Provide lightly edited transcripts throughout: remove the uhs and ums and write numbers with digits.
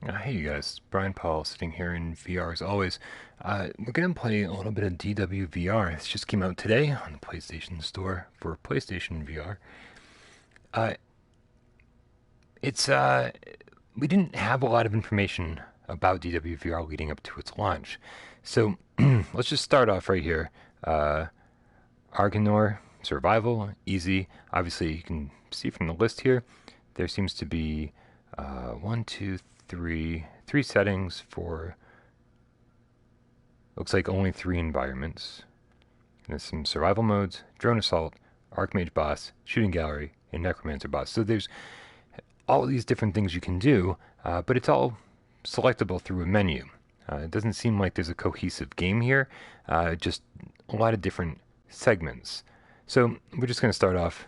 Hey you guys, Brian Paul sitting here in VR as always. We're going to play a little bit of DWVR. It just came out today on the PlayStation Store for PlayStation VR. Uh, it's We didn't have a lot of information about DWVR leading up to its launch, so let's just start off right here. Argonor Survival, easy. Obviously, you can see from the list here, there seems to be one, two, three settings for. Looks like only 3 environments. And there's some survival modes: drone assault, archmage boss, shooting gallery, and necromancer boss. So there's all of these different things you can do, but it's all selectable through a menu. It doesn't seem like there's a cohesive game here, just a lot of different segments. So we're just going to start off.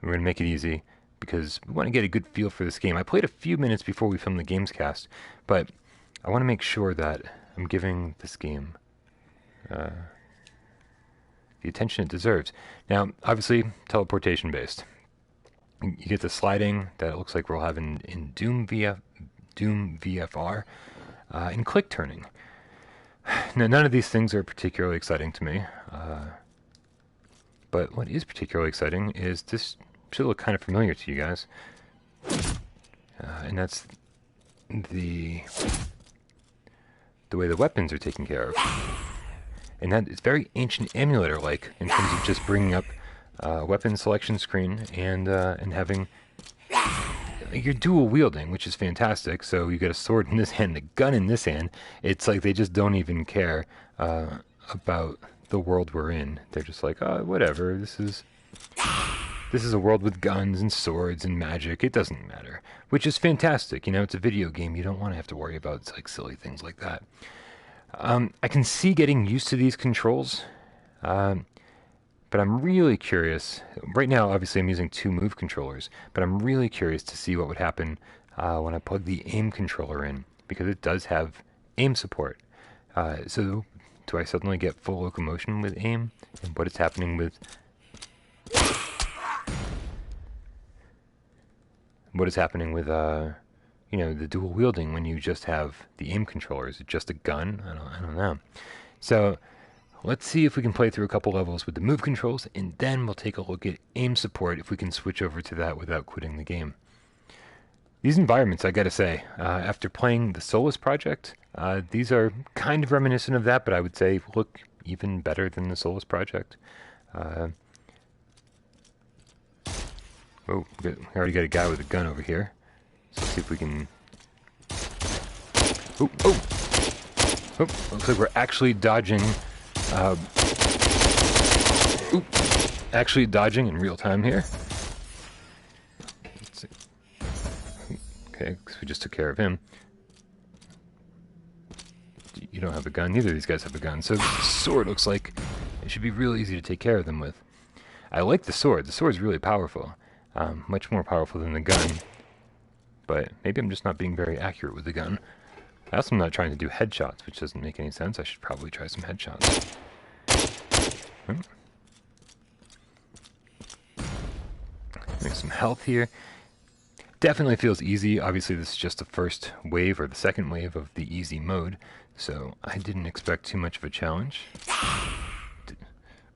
We're going to make it easy because we want to get a good feel for this game. I played a few minutes before we filmed the Gamescast, but I want to make sure that I'm giving this game the attention it deserves. Now, obviously, teleportation based. You get the sliding that it looks like we'll have in Doom VFR, and click turning. Now, none of these things are particularly exciting to me, but what is particularly exciting is this should look kind of familiar to you guys, and that's the way the weapons are taken care of. And that is very Ancient Emulator-like in terms of just bringing up weapon selection screen and having you're dual wielding, which is fantastic. So you get a sword in this hand, a gun in this hand. It's like they just don't even care about the world we're in. They're just like, oh, whatever. This is a world with guns and swords and magic. It doesn't matter, which is fantastic. You know, it's a video game. You don't want to have to worry about like silly things like that. I can see getting used to these controls, but I'm really curious. Right now, obviously, I'm using 2 Move controllers, but I'm really curious to see what would happen when I plug the aim controller in, because it does have aim support. So do I suddenly get full locomotion with aim? And what is happening with the dual wielding when you just have the aim controller? Is it just a gun? I don't know. So let's see if we can play through a couple levels with the move controls, and then we'll take a look at aim support if we can switch over to that without quitting the game. These environments, I gotta say, after playing the Solus Project, these are kind of reminiscent of that, but I would say look even better than the Solus Project. Oh, we already got a guy with a gun over here. So let's see if we can. Oh! Looks like we're actually dodging. Actually dodging in real time here. Let's see. Okay, because we just took care of him. You don't have a gun. Neither of these guys have a gun. So the sword looks like it should be real easy to take care of them with. I like the sword. The sword's really powerful. Much more powerful than the gun. But maybe I'm just not being very accurate with the gun. I also am not trying to do headshots, which doesn't make any sense. I should probably try some headshots. Make some health here. Definitely feels easy. Obviously, this is just the first wave or the second wave of the easy mode, so I didn't expect too much of a challenge. But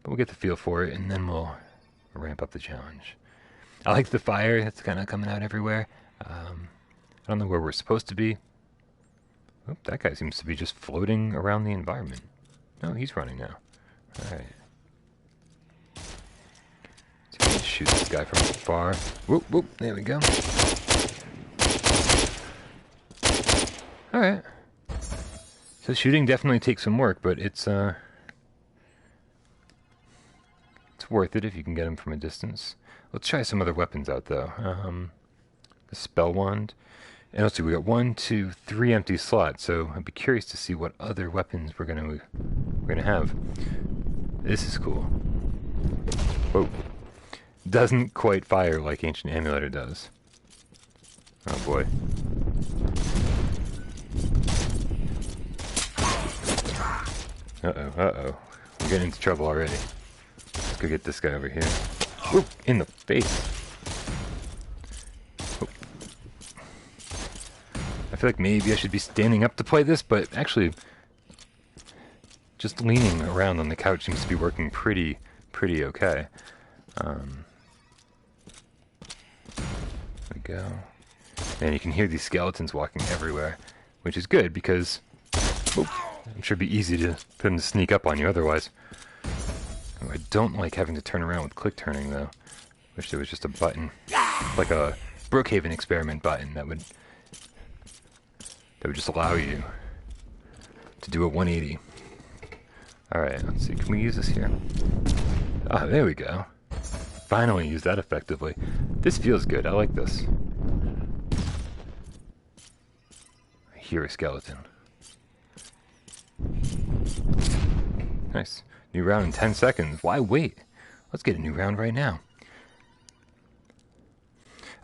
we'll get the feel for it, and then we'll ramp up the challenge. I like the fire that's kind of coming out everywhere. I don't know where we're supposed to be. Oh, that guy seems to be just floating around the environment. No, he's running now. Alright. Let's shoot this guy from afar. Whoop, whoop, there we go. Alright. So shooting definitely takes some work, but it's worth it if you can get him from a distance. Let's try some other weapons out, though. The spell wand. And let's see, we got 1, 2, 3 empty slots, so I'd be curious to see what other weapons we're gonna have. This is cool. Whoa. Doesn't quite fire like Ancient Emulator does. Oh boy. Uh-oh. We're getting into trouble already. Let's go get this guy over here. Whoop! In the face. feel like maybe I should be standing up to play this, but actually, just leaning around on the couch seems to be working pretty okay. There we go. And you can hear these skeletons walking everywhere, which is good because I'm sure it'd be easy to put them to sneak up on you otherwise. Oh, I don't like having to turn around with click turning though. Wish there was just a button, like a Brookhaven experiment button that would just allow you to do a 180. Alright, let's see, can we use this here? Ah, there we go. Finally use that effectively. This feels good, I like this. I hear a skeleton. Nice. New round in 10 seconds. Why wait? Let's get a new round right now.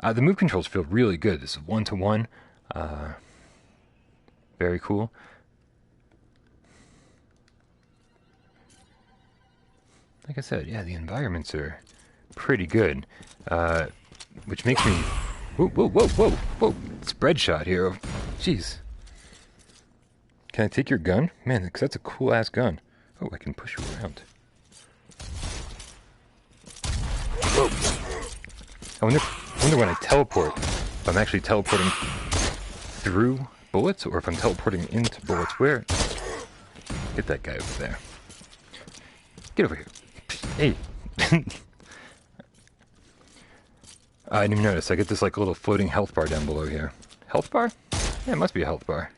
The move controls feel really good. This is 1-to-1. Very cool. Like I said, yeah, the environments are pretty good. Which makes me... Whoa. Spread shot here. Jeez. Can I take your gun? Man, because that's a cool-ass gun. Oh, I can push you around. Whoa. I wonder when I teleport, if I'm actually teleporting through bullets, or if I'm teleporting into bullets. Where? Get that guy over there. Get over here. Hey. I didn't even notice. I get this like little floating health bar down below here. Health bar? Yeah, it must be a health bar.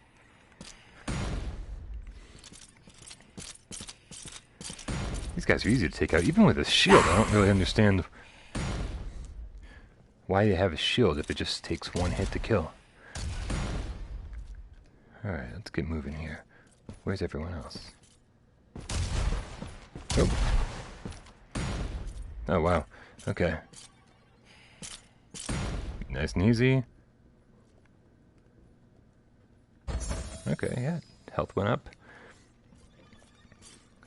These guys are easy to take out. Even with a shield, I don't really understand why they have a shield if it just takes one hit to kill. Alright, let's get moving here. Where's everyone else? Oh. Oh, wow. Okay. Nice and easy. Okay, yeah. Health went up.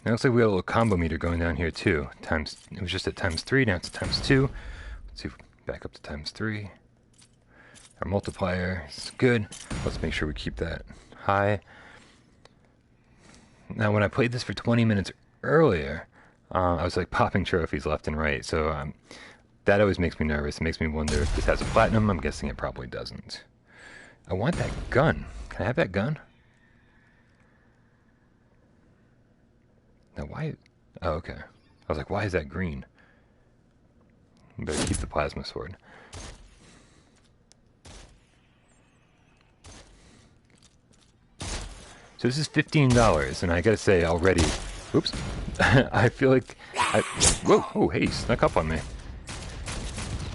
Now it looks like we got a little combo meter going down here too. It was just at ×3, now it's at ×2. Let's see, back up to ×3. Our multiplier is good. Let's make sure we keep that high. Now when I played this for 20 minutes earlier, I was like popping trophies left and right, so that always makes me nervous. It makes me wonder if this has a platinum. I'm guessing it probably doesn't. I want that gun. Can I have that gun? Now why? Oh, okay. I was like, why is that green? I better keep the plasma sword. So this is $15, and I gotta say already, oops, I feel like, whoa, oh, hey, snuck up on me.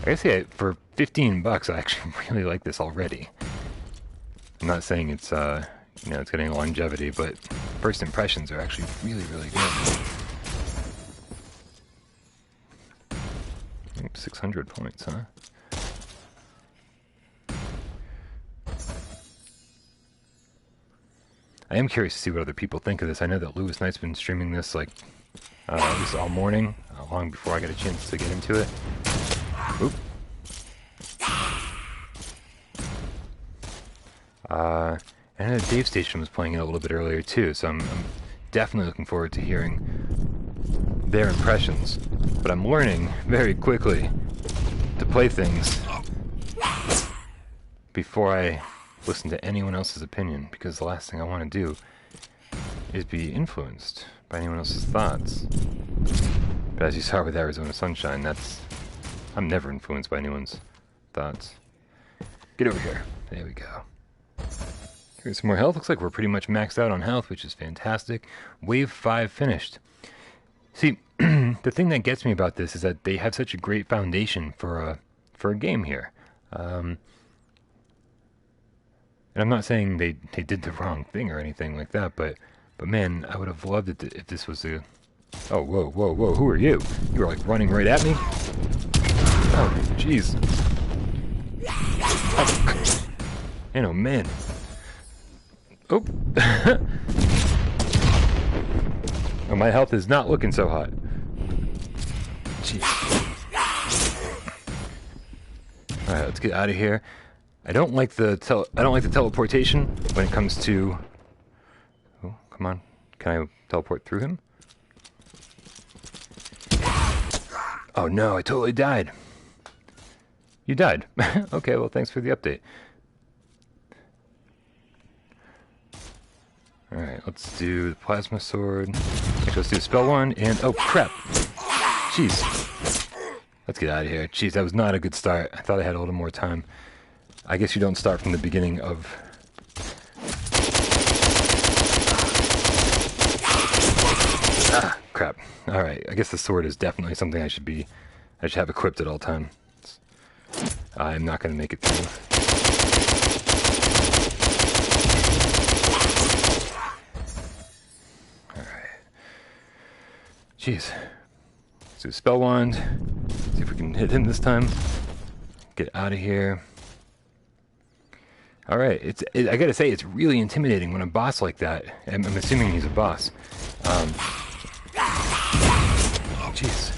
I gotta say, for 15 bucks, I actually really like this already. I'm not saying it's, you know, it's getting longevity, but first impressions are actually really, really good. 600 points, huh? I am curious to see what other people think of this. I know that Lewis Knight's been streaming this like this all morning, long before I got a chance to get into it. Oop. And I know Dave Station was playing it a little bit earlier too, so I'm definitely looking forward to hearing their impressions. But I'm learning very quickly to play things before I listen to anyone else's opinion, because the last thing I want to do is be influenced by anyone else's thoughts. But as you saw with Arizona Sunshine, I'm never influenced by anyone's thoughts. Get over here. There we go. Here's some more health. Looks like we're pretty much maxed out on health, which is fantastic. Wave 5 finished. See, the thing that gets me about this is that they have such a great foundation for a game here. And I'm not saying they did the wrong thing or anything like that, but man, I would have loved it if this was a... Oh, whoa, who are you? You were like running right at me? Oh, jeez. Oh, man. Oh. Oh, my health is not looking so hot. Jeez. Alright, let's get out of here. I don't like the teleportation when it comes to... Oh, come on. Can I teleport through him? Oh no, I totally died. You died. Okay, well thanks for the update. Alright, let's do the plasma sword. Actually, let's do the spell wand and... Oh crap! Jeez. Let's get out of here. Jeez, that was not a good start. I thought I had a little more time. I guess you don't start from the beginning of... Ah, crap. Alright, I guess the sword is definitely something I should have equipped at all times. I'm not going to make it through. Alright. Jeez. Let's do spell wand. See if we can hit him this time. Get out of here. Alright, I gotta say, it's really intimidating when a boss like that, I'm assuming he's a boss. Oh, jeez.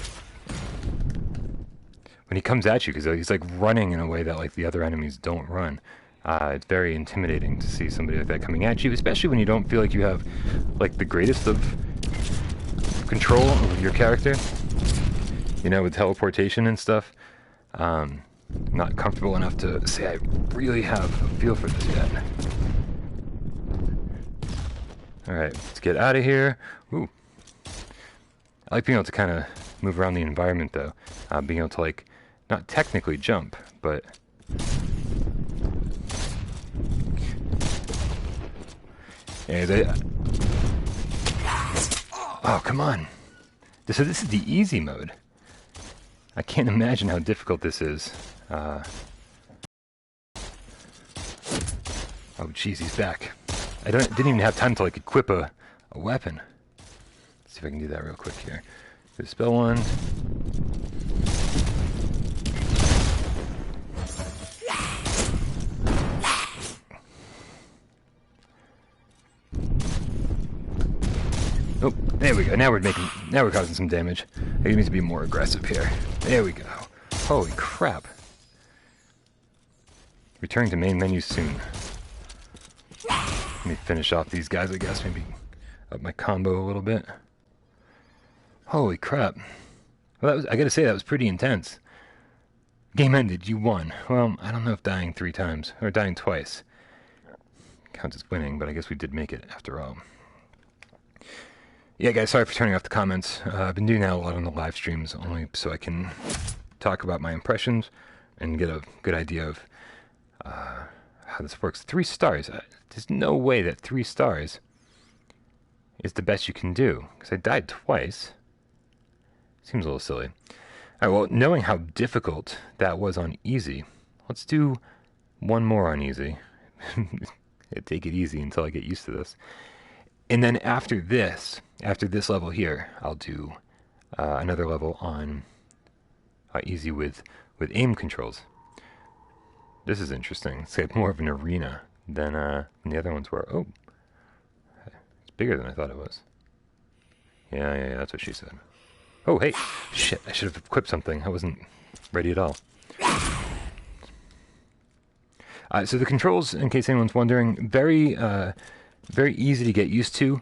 When he comes at you, because he's like running in a way that like the other enemies don't run. It's very intimidating to see somebody like that coming at you, especially when you don't feel like you have like the greatest of control over your character. You know, with teleportation and stuff. I'm not comfortable enough to say I really have a feel for this yet. Alright, let's get out of here. Ooh. I like being able to kind of move around the environment though. Being able to like, not technically jump, but... Yeah, oh, come on. So this is the easy mode. I can't imagine how difficult this is. Oh, jeez, he's back. I didn't even have time to like equip a weapon. Let's see if I can do that real quick here. Do the spell one. Oh, there we go. Now we're causing some damage. I need to be more aggressive here. There we go. Holy crap. Returning to main menu soon. Let me finish off these guys, I guess. Maybe up my combo a little bit. Holy crap. Well, I gotta say, that was pretty intense. Game ended. You won. Well, I don't know if dying 3 times, or dying twice, counts as winning, but I guess we did make it after all. Yeah, guys, sorry for turning off the comments. I've been doing that a lot on the live streams, only so I can talk about my impressions and get a good idea of how this works. 3 stars. There's no way that 3 stars is the best you can do, because I died twice. Seems a little silly. Alright, well, knowing how difficult that was on easy, let's do one more on easy. Take it easy until I get used to this. And then after this level here, I'll do another level on easy with aim controls. This is interesting. It's like more of an arena than the other ones were. Oh, it's bigger than I thought it was. Yeah, that's what she said. Oh, hey, shit! I should have equipped something. I wasn't ready at all. So the controls, in case anyone's wondering, very easy to get used to.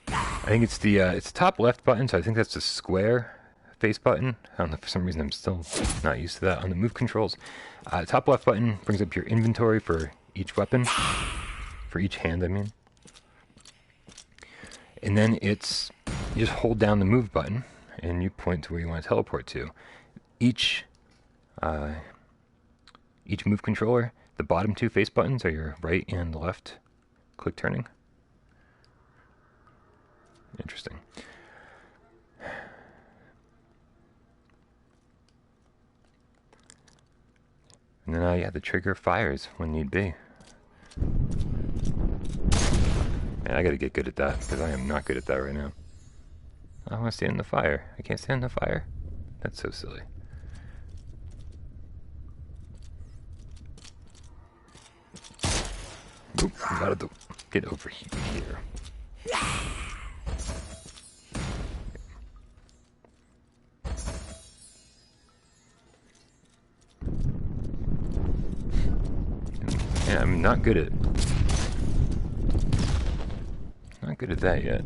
I think it's the top left button, so I think that's the square face button. I don't know, for some reason I'm still not used to that. On the move controls, top left button brings up your inventory for each weapon, for each hand, I mean. And then you just hold down the move button, and you point to where you want to teleport to. Each move controller, the bottom 2 face buttons are your right and left click turning. Interesting. And then, yeah, the trigger fires when need be. Man, I gotta get good at that, because I am not good at that right now. I want to stand in the fire. I can't stand in the fire? That's so silly. Oop, I gotta get over here. Yeah, I'm not good at that yet.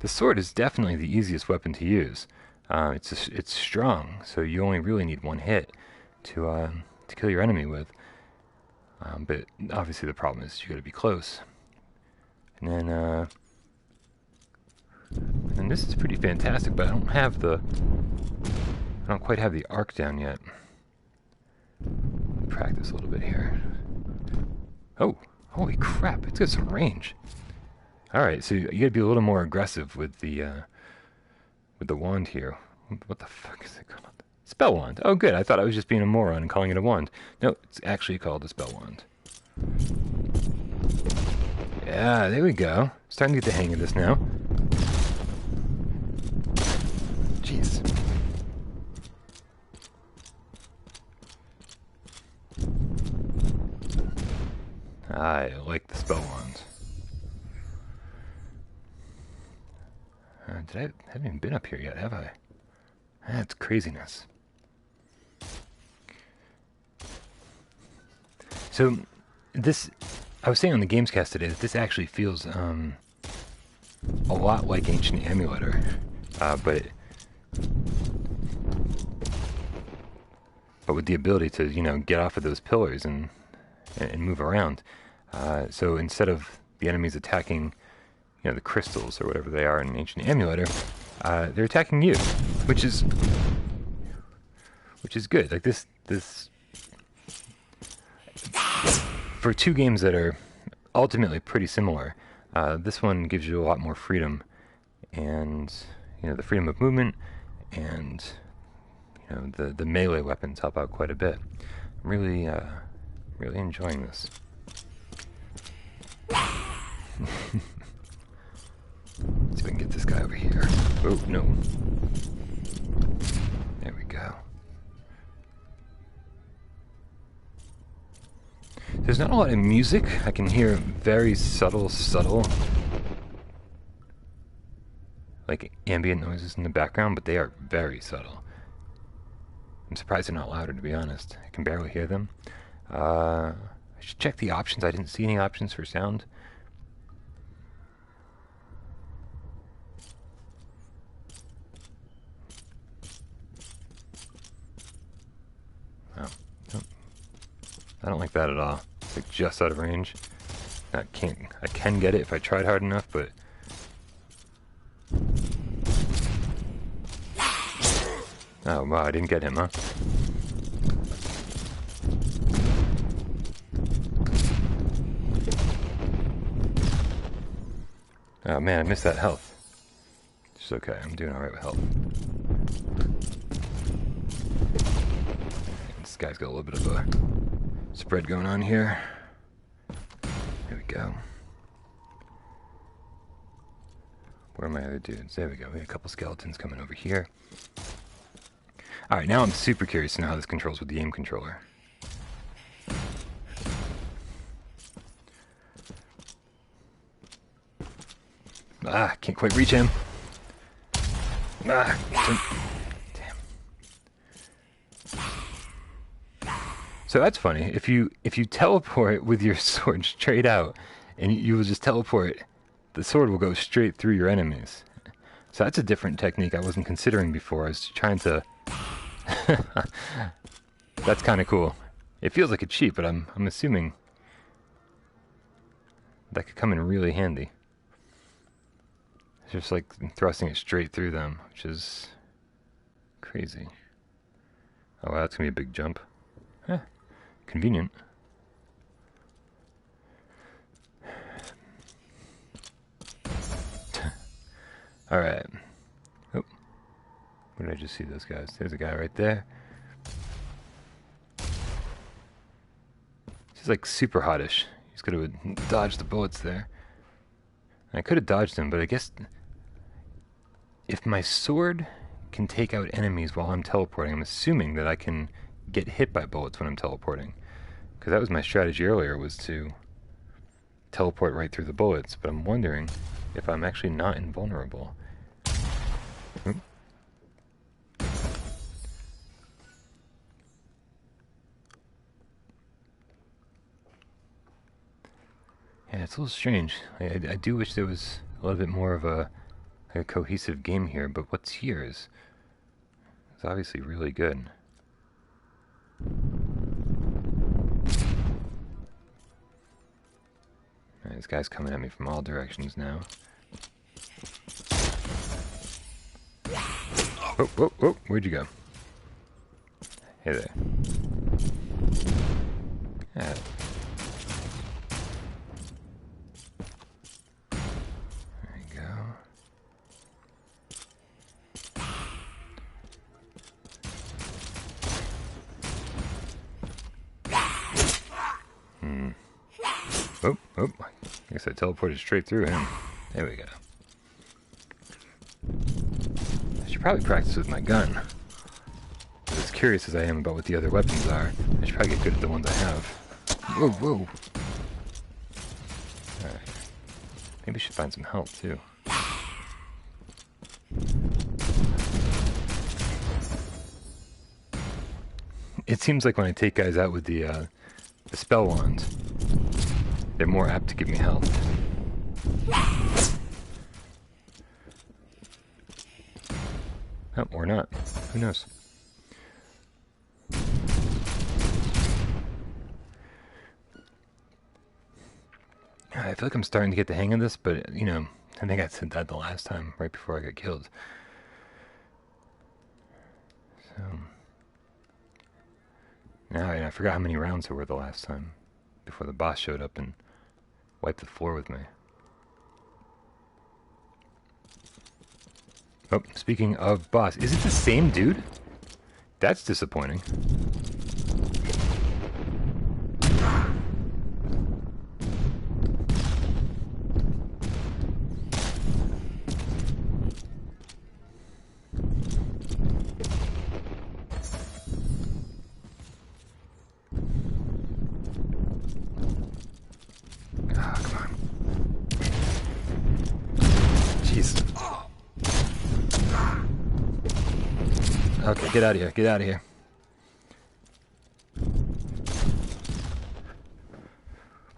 The sword is definitely the easiest weapon to use. It's strong, so you only really need one hit to kill your enemy with. But obviously the problem is you got to be close. And then this is pretty fantastic, but I don't quite have the arc down yet. Practice a little bit here. Oh, holy crap! It's got some range. All right, so you gotta be a little more aggressive with the wand here. What the fuck is it called? Spell wand. Oh, good. I thought I was just being a moron and calling it a wand. No, it's actually called a spell wand. Yeah, there we go. Starting to get the hang of this now. Jeez. I like the spell wand. I haven't even been up here yet, have I? That's craziness. So, this, I was saying on the Gamescast today that this actually feels a lot like Ancient Emulator, but with the ability to, you know, get off of those pillars and move around. So instead of the enemies attacking, you know, the crystals or whatever they are in Ancient Emulator, they're attacking you, which is good. Like this for two games that are ultimately pretty similar, this one gives you a lot more freedom, and you know, the freedom of movement, and you know, the melee weapons help out quite a bit. I'm really enjoying this. Let's see if I can get this guy over here. Oh, no. There we go. There's not a lot of music. I can hear very subtle, like ambient noises in the background, but they are very subtle. I'm surprised they're not louder, to be honest. I can barely hear them. I should check the options. I didn't see any options for sound. Oh, nope. I don't like that at all. It's like just out of range. I can get it if I tried hard enough, but oh wow, I didn't get him, huh? Oh man, I missed that health. It's okay, I'm doing alright with health. This guy's got a little bit of a spread going on here. There we go. Where are my other dudes? There we go. We got a couple skeletons coming over here. Alright, now I'm super curious to know how this controls with the aim controller. Ah, can't quite reach him. Ah, damn. So that's funny. If you teleport with your sword straight out, and you will just teleport, the sword will go straight through your enemies. So that's a different technique I wasn't considering before. I was trying to. That's kind of cool. It feels like a cheat, but I'm assuming that could come in really handy. It's just like thrusting it straight through them, which is crazy. Oh wow, that's gonna be a big jump. Convenient. Alright. Oh. Where did I just see those guys? There's a guy right there. He's like super hottish. He's got to dodge the bullets there. I could have dodged him, but I guess if my sword can take out enemies while I'm teleporting, I'm assuming that I can get hit by bullets when I'm teleporting. Because that was my strategy earlier, was to teleport right through the bullets, but I'm wondering if I'm actually not invulnerable. Oop. Yeah, it's a little strange. I do wish there was a little bit more of a cohesive game here, but what's here is obviously really good. Right, this guy's coming at me from all directions now. Oh, whoa, whoa, where'd you go? Hey there. Yeah. There you go. Oh, oh, I guess I teleported straight through him. There we go. I should probably practice with my gun. As curious as I am about what the other weapons are, I should probably get good at the ones I have. Whoa, whoa. Alright. Maybe I should find some help, too. It seems like when I take guys out with the spell wand, they're more apt to give me health. Oh, or not. Who knows? I feel like I'm starting to get the hang of this, but, you know, I think I said that the last time, right before I got killed. So... now I forgot how many rounds there were the last time, before the boss showed up and wiped the floor with me. Oh, speaking of boss, is it the same dude? That's disappointing. Okay, get out of here, get out of here.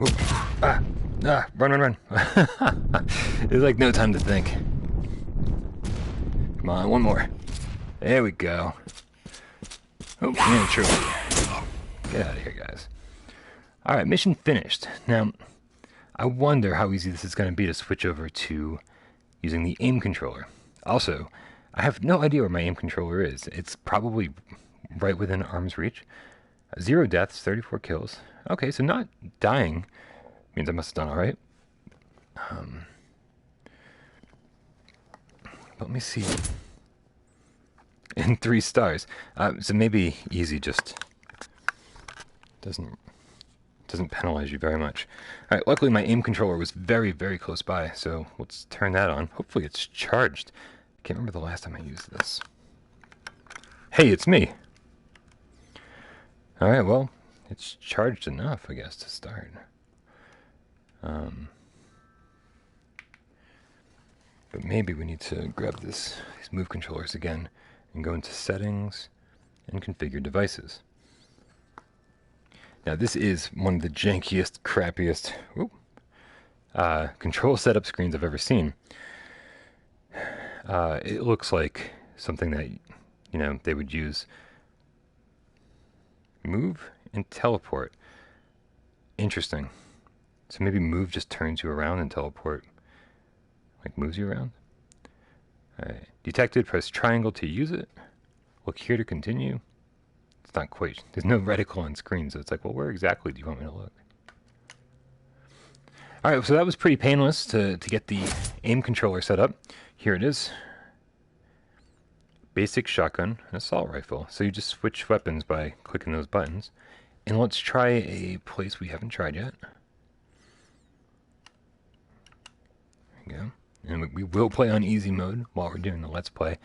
Ooh. Run, run, run. There's like no time to think. Come on, one more. There we go. Oh, yeah, true. Get out of here, guys. Alright, mission finished. Now, I wonder how easy this is going to be to switch over to using the aim controller. Also, I have no idea where my aim controller is. It's probably right within arm's reach. 0 deaths, 34 kills. Okay, so not dying means I must have done alright. Let me see. And 3 stars. So maybe easy just doesn't penalize you very much. Alright, luckily my aim controller was very, very close by, so let's turn that on. Hopefully it's charged. I can't remember the last time I used this. Hey, it's me! Alright, well, it's charged enough, I guess, to start. But maybe we need to grab these move controllers again and go into settings and configure devices. Now this is one of the jankiest, crappiest control setup screens I've ever seen. It looks like something that, you know, they would use. Move and teleport. Interesting. So maybe move just turns you around and teleport, like, moves you around. Alright. Detected, press triangle to use it. Look here to continue. It's not quite, there's no reticle on screen, so it's like, well, where exactly do you want me to look? Alright, so that was pretty painless to get the aim controller set up. Here it is. Basic shotgun and assault rifle. So you just switch weapons by clicking those buttons. And let's try a place we haven't tried yet. There we go. And we will play on easy mode while we're doing the Let's Play.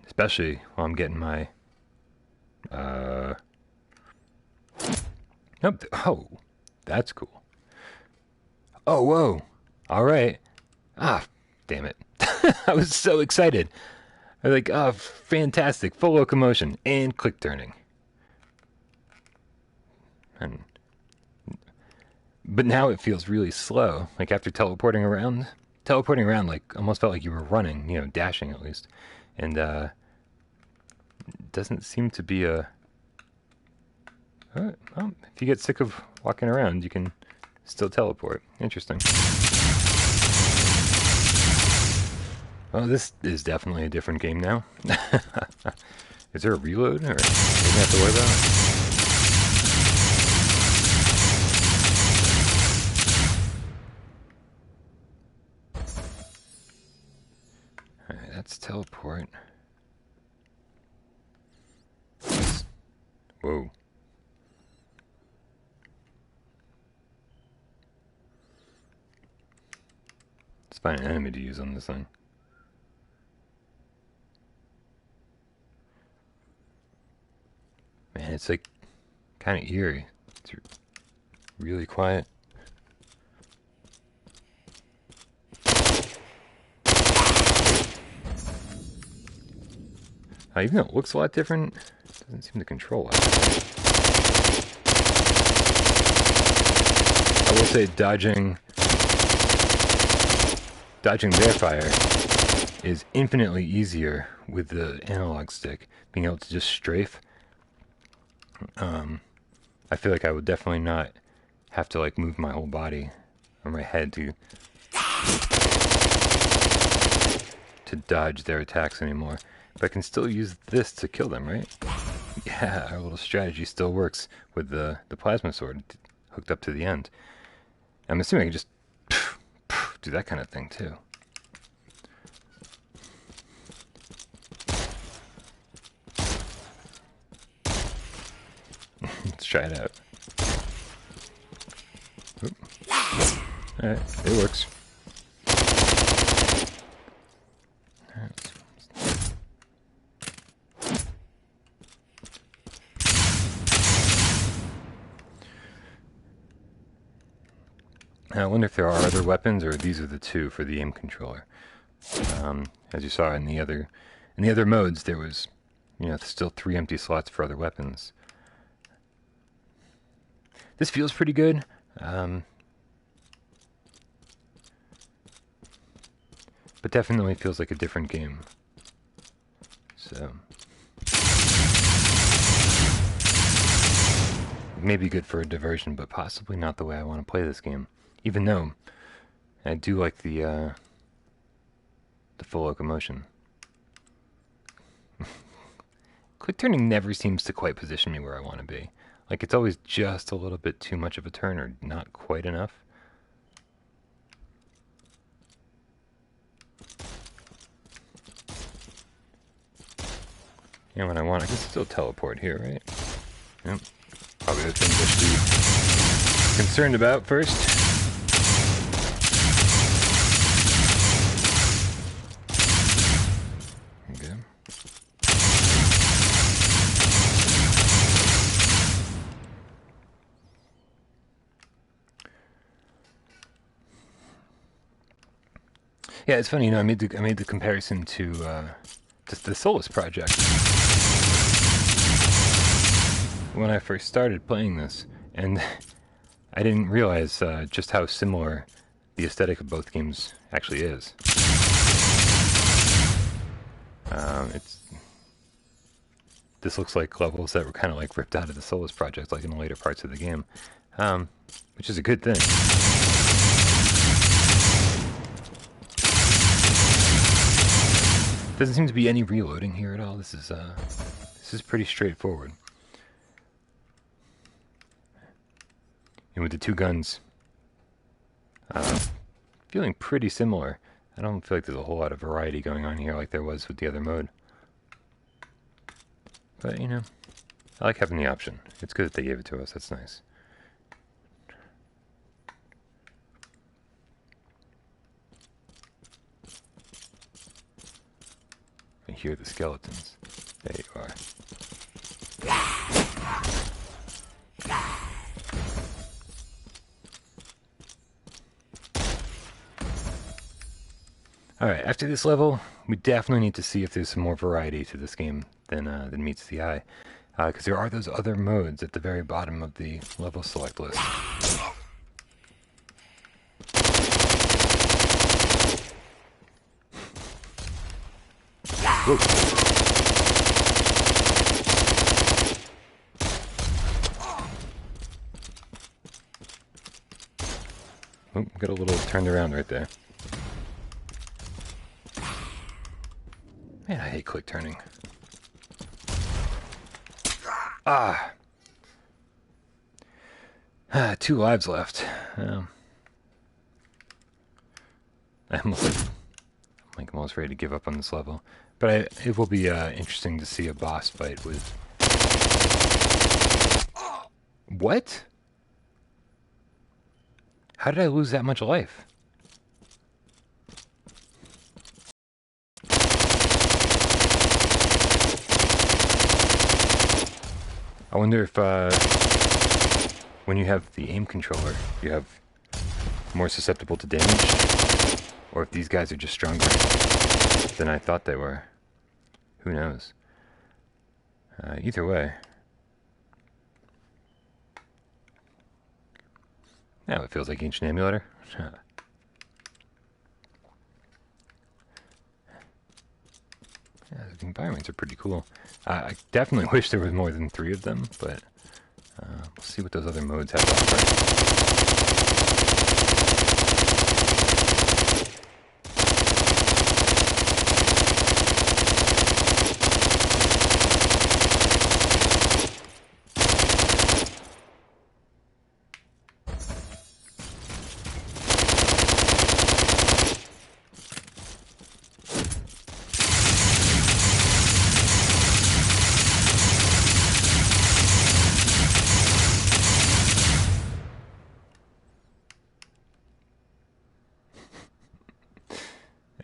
Especially while I'm getting my... Nope. Oh, that's cool. Oh, whoa. Alright. Ah, damn it. I was so excited. I was like, oh, fantastic. Full locomotion and click turning. And But now it feels really slow. Like after teleporting around, like almost felt like you were running, you know, dashing at least. And it doesn't seem to be a... Well, if you get sick of walking around, you can still teleport. Interesting. Well, this is definitely a different game now. Is there a reload, or doesn't have to worry about it? Alright, that's teleport. Whoa. Let's find an enemy to use on this thing. Man, it's like kind of eerie. It's really quiet. Even though it looks a lot different, it doesn't seem to control it. I will say dodging their fire is infinitely easier with the analog stick. Being able to just strafe. I feel like I would definitely not have to like move my whole body or my head to dodge their attacks anymore. But I can still use this to kill them, right? Yeah, our little strategy still works with the plasma sword hooked up to the end. I'm assuming I can just do that kind of thing too. Let's try it out. Alright, it works. I wonder if there are other weapons, or these are the two for the aim controller. As you saw in the other modes, there was, you know, still 3 empty slots for other weapons. This feels pretty good. But definitely feels like a different game. So maybe good for a diversion, but possibly not the way I want to play this game. Even though I do like the full locomotion. Quick turning never seems to quite position me where I want to be. Like it's always just a little bit too much of a turn, or not quite enough. And when I want, I can still teleport here, right? Yep. Probably the things I should be concerned about first. Okay. Yeah, it's funny, you know, I made the comparison to just the Solus project when I first started playing this, and I didn't realize just how similar the aesthetic of both games actually is. This looks like levels that were kind of like ripped out of the Solus project, like in the later parts of the game, which is a good thing. Doesn't seem to be any reloading here at all. This is pretty straightforward. And with the two guns feeling pretty similar, I don't feel like there's a whole lot of variety going on here like there was with the other mode. But, you know, I like having the option. It's good that they gave it to us. That's nice. I hear the skeletons. There you are. Alright, after this level, we definitely need to see if there's some more variety to this game than meets the eye. Because there are those other modes at the very bottom of the level select list. Whoa. Oh, got a little turned around right there. Man, I hate quick turning. Ah. 2 lives left. I'm almost ready to give up on this level. But it will be interesting to see a boss fight with... What? How did I lose that much life? I wonder if when you have the aim controller, you have more susceptible to damage, or if these guys are just stronger than I thought they were. Who knows? Either way. Now it feels like Ancient Emulator. Yeah, the environments are pretty cool. I definitely wish there was more than 3 of them, but we'll see what those other modes have to offer.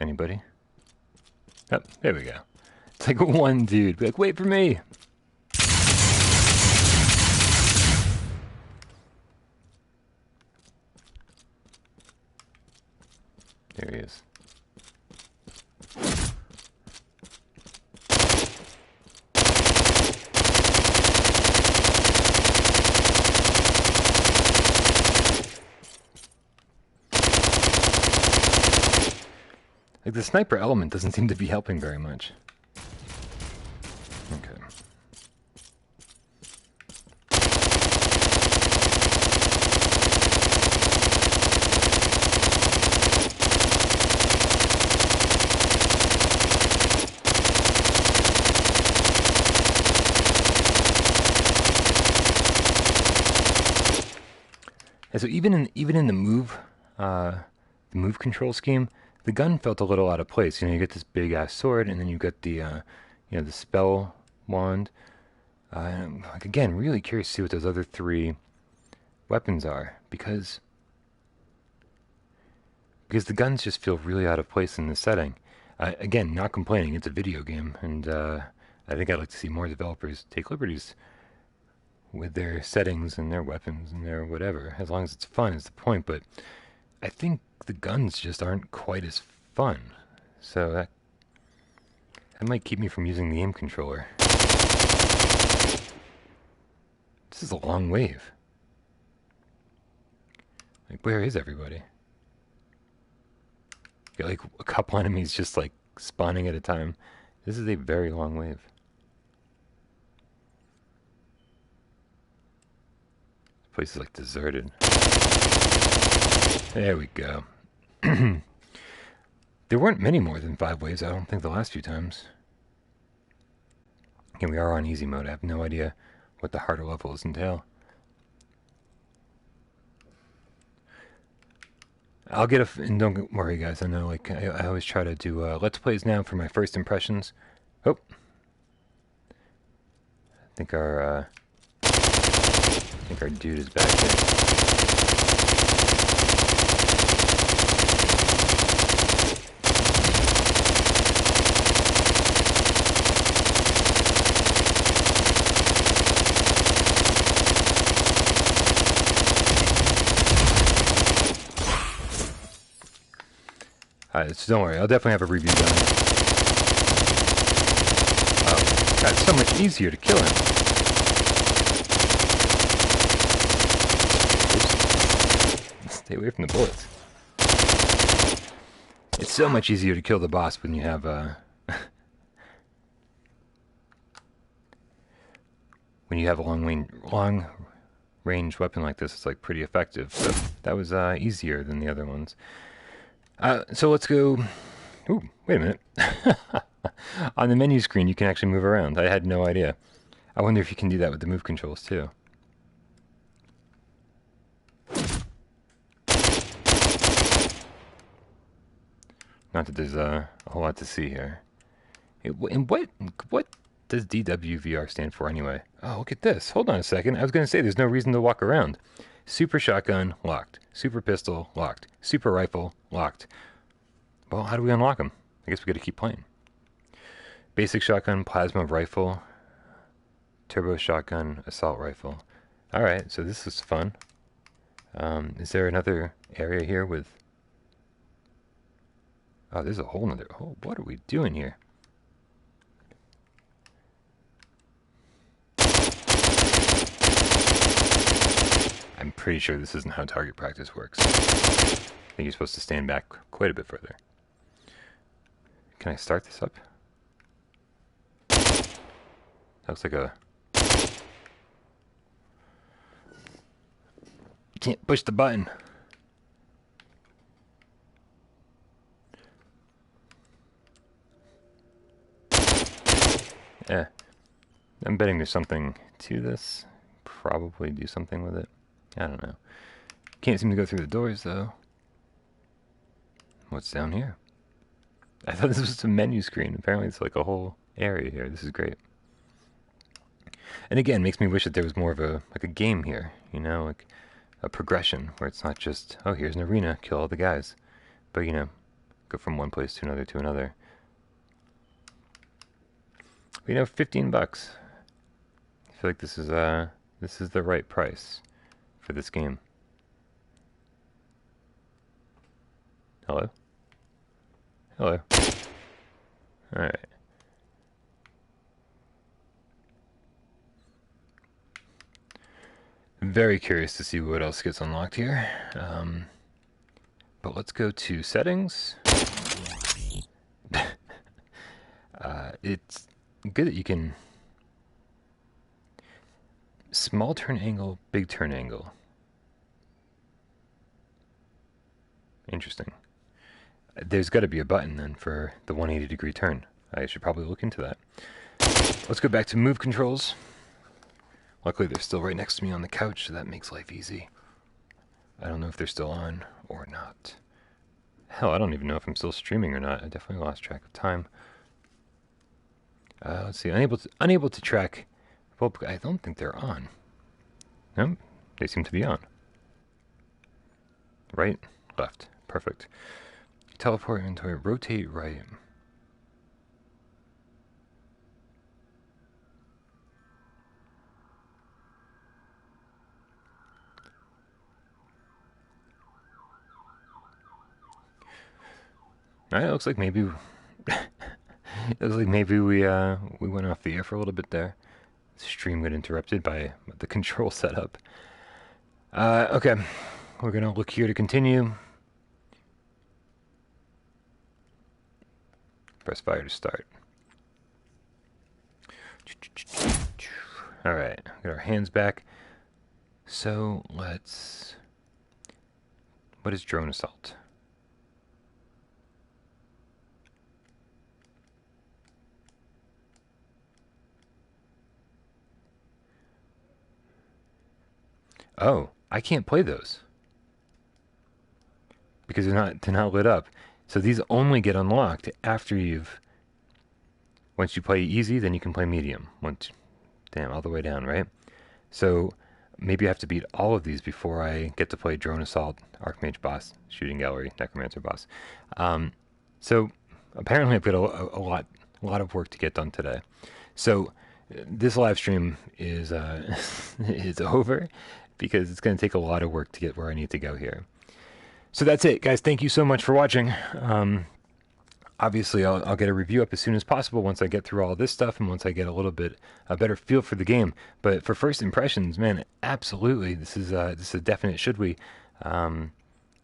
Anybody? Oh, there we go. It's like one dude. Be like, wait for me! There he is. Like, the sniper element doesn't seem to be helping very much. Okay. And so even in the move control scheme, the gun felt a little out of place. You know, you get this big ass sword, and then you get the the spell wand. I'm, like, again, really curious to see what those other 3 weapons are, because the guns just feel really out of place in this setting. Again, not complaining. It's a video game, and I think I'd like to see more developers take liberties with their settings and their weapons and their whatever. As long as it's fun is the point, but I think the guns just aren't quite as fun. So that might keep me from using the aim controller. This is a long wave. Like, where is everybody? You got like a couple enemies just like spawning at a time. This is a very long wave. This place is like deserted. There we go. There weren't many more than 5 waves, I don't think, the last few times. And we are on easy mode. I have no idea what the harder levels entail. I'll get and don't worry, guys. I know, like, I always try to do Let's Plays now for my first impressions. Oh. I think our dude is back there. So don't worry, I'll definitely have a review done. Oh, God, it's so much easier to kill him. Oops. Stay away from the bullets. It's so much easier to kill the boss when you have when you have a long range weapon like this, it's like pretty effective. So that was easier than the other ones. So let's go. Ooh, wait a minute. On the menu screen, you can actually move around. I had no idea. I wonder if you can do that with the move controls too. Not that there's a whole lot to see here. And what does DWVR stand for anyway? Oh, look at this. Hold on a second. I was going to say there's no reason to walk around. Super shotgun, locked. Super pistol, locked. Super rifle, locked. Well, how do we unlock them? I guess we got to keep playing. Basic shotgun, plasma rifle, turbo shotgun, assault rifle. Alright, so this is fun. Is there another area here with... Oh, there's a whole nother... Oh, what are we doing here? I'm pretty sure this isn't how target practice works. I think you're supposed to stand back quite a bit further. Can I start this up? That looks like a... You can't push the button. Yeah. I'm betting there's something to this. Probably do something with it. I don't know. Can't seem to go through the doors, though. What's down here? I thought this was a menu screen. Apparently it's like a whole area here. This is great. And again, makes me wish that there was more of a game here, you know, like a progression where it's not just, oh, here's an arena, kill all the guys, but you know, go from one place to another to another. But, you know, $15. I feel like this is the right price for this game. Hello? Hello. Alright. Very curious to see what else gets unlocked here. But let's go to settings. It's good that you can... Small turn angle, big turn angle. Interesting. There's got to be a button then for the 180-degree turn. I should probably look into that. Let's go back to move controls. Luckily, they're still right next to me on the couch, so that makes life easy. I don't know if they're still on or not. Hell, I don't even know if I'm still streaming or not. I definitely lost track of time. Let's see. Unable to track. Well, I don't think they're on. No, they seem to be on. Right, left. Perfect. Teleport inventory, rotate right. Alright, it looks like maybe we went off the air for a little bit there. The stream got interrupted by the control setup. Okay, we're gonna look here to continue. Press fire to start. Alright, get our hands back. So let's... What is drone assault? Oh, I can't play those because they're not lit up. So these only get unlocked after once you play easy, then you can play medium. All the way down, right? So maybe I have to beat all of these before I get to play drone assault, archmage boss, shooting gallery, necromancer boss. So apparently I've got a lot of work to get done today. So this live stream is is over because it's going to take a lot of work to get where I need to go here. So that's it, guys. Thank you so much for watching. Obviously, I'll get a review up as soon as possible once I get through all this stuff and once I get a better feel for the game. But for first impressions, man, absolutely, this is a definite should we.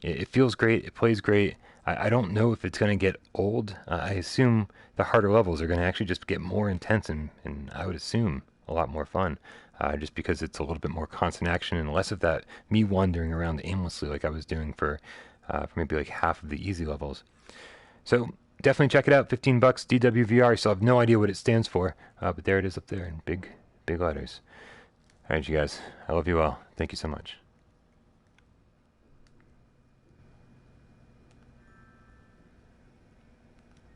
It feels great. It plays great. I don't know if it's going to get old. I assume the harder levels are going to actually just get more intense and I would assume a lot more fun, just because it's a little bit more constant action and less of that me wandering around aimlessly like I was doing for maybe like half of the easy levels. So definitely check it out. $15, DWVR. I still have no idea what it stands for, but there it is up there in big letters. All right, you guys. I love you all. Thank you so much.